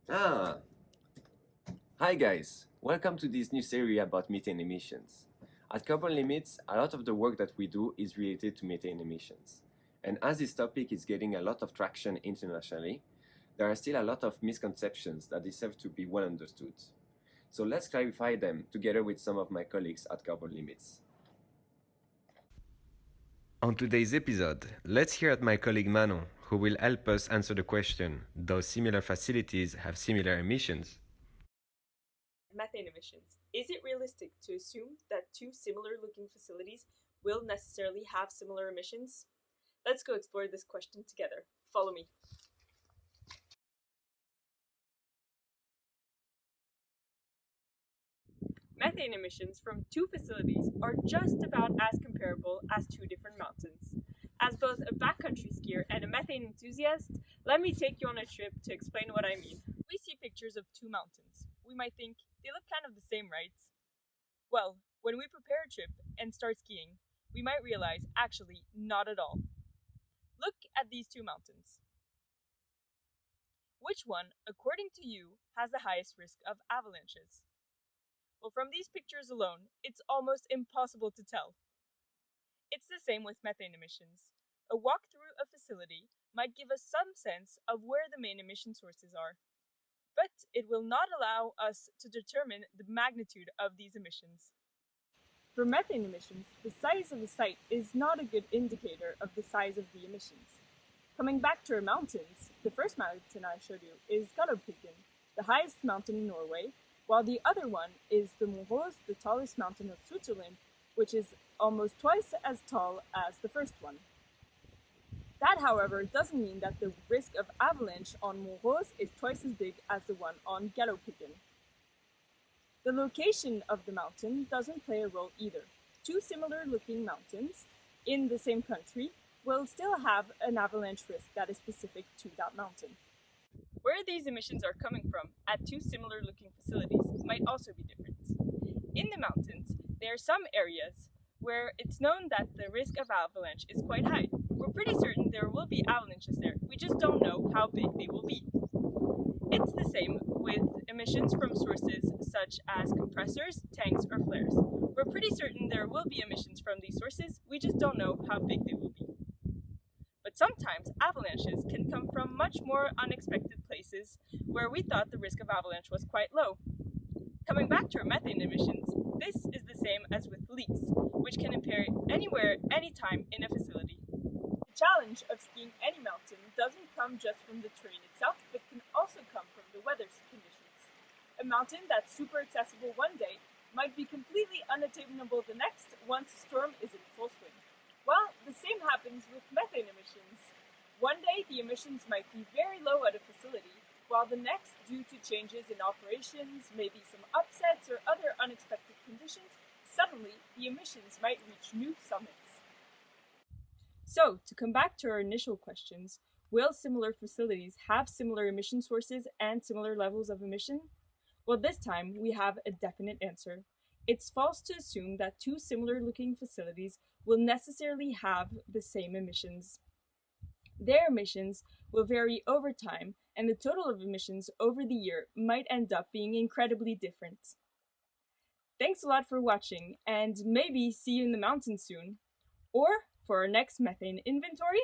Ah, hi guys! Welcome to this new series about methane emissions. At Carbon Limits, a lot of the work that we do is related to methane emissions. And as this topic is getting a lot of traction internationally, there are still a lot of misconceptions that deserve to be well understood. So let's clarify them together with some of my colleagues at Carbon Limits. On today's episode, let's hear at my colleague Manon, who will help us answer the question, do similar facilities have similar emissions? Methane emissions. Is it realistic to assume that two similar looking facilities will necessarily have similar emissions? Let's go explore this question together. Follow me. Methane emissions from two facilities are just about as comparable as two different mountains. As both a backcountry skier and a methane enthusiast, let me take you on a trip to explain what I mean. We see pictures of two mountains. We might think they look kind of the same, right? Well, when we prepare a trip and start skiing, we might realize actually not at all. Look at these two mountains. Which one, according to you, has the highest risk of avalanches? Well, from these pictures alone, it's almost impossible to tell. It's the same with methane emissions. A walk through a facility might give us some sense of where the main emission sources are, but it will not allow us to determine the magnitude of these emissions. For methane emissions, the size of a site is not a good indicator of the size of the emissions. Coming back to our mountains, the first mountain I showed you is Galdhøpiggen, the highest mountain in Norway, while the other one is the Mont Rose, the tallest mountain of Switzerland, which is almost twice as tall as the first one. That, however, doesn't mean that the risk of avalanche on Mont Rose is twice as big as the one on Galdhøpiggen. The location of the mountain doesn't play a role either. Two similar looking mountains in the same country will still have an avalanche risk that is specific to that mountain. Where these emissions are coming from at two similar looking facilities might also be different. In the mountains, there are some areas where it's known that the risk of avalanche is quite high. We're pretty certain there will be avalanches there, we just don't know how big they will be. It's the same with emissions from sources such as compressors, tanks, or flares. We're pretty certain there will be emissions from these sources, we just don't know how big they will be. But sometimes avalanches can come from much more unexpected places where we thought the risk of avalanche was quite low. Coming back to our methane emissions, this is the same as with leaks, which can appear anywhere, anytime in a facility. The challenge of skiing any mountain doesn't come just from the terrain itself, but can also come from the weather conditions. A mountain that's super accessible one day might be completely unattainable the next once a storm is in full swing. Well, the same happens with methane emissions. One day the emissions might be very low at a facility, while the next, due to changes in operations, maybe some upsets or other unexpected conditions, suddenly the emissions might reach new summits. So, to come back to our initial questions, will similar facilities have similar emission sources and similar levels of emission? Well, this time we have a definite answer. It's false to assume that two similar looking facilities will necessarily have the same emissions. Their emissions will vary over time, and the total of emissions over the year might end up being incredibly different. Thanks a lot for watching, and maybe see you in the mountains soon. Or for our next methane inventory,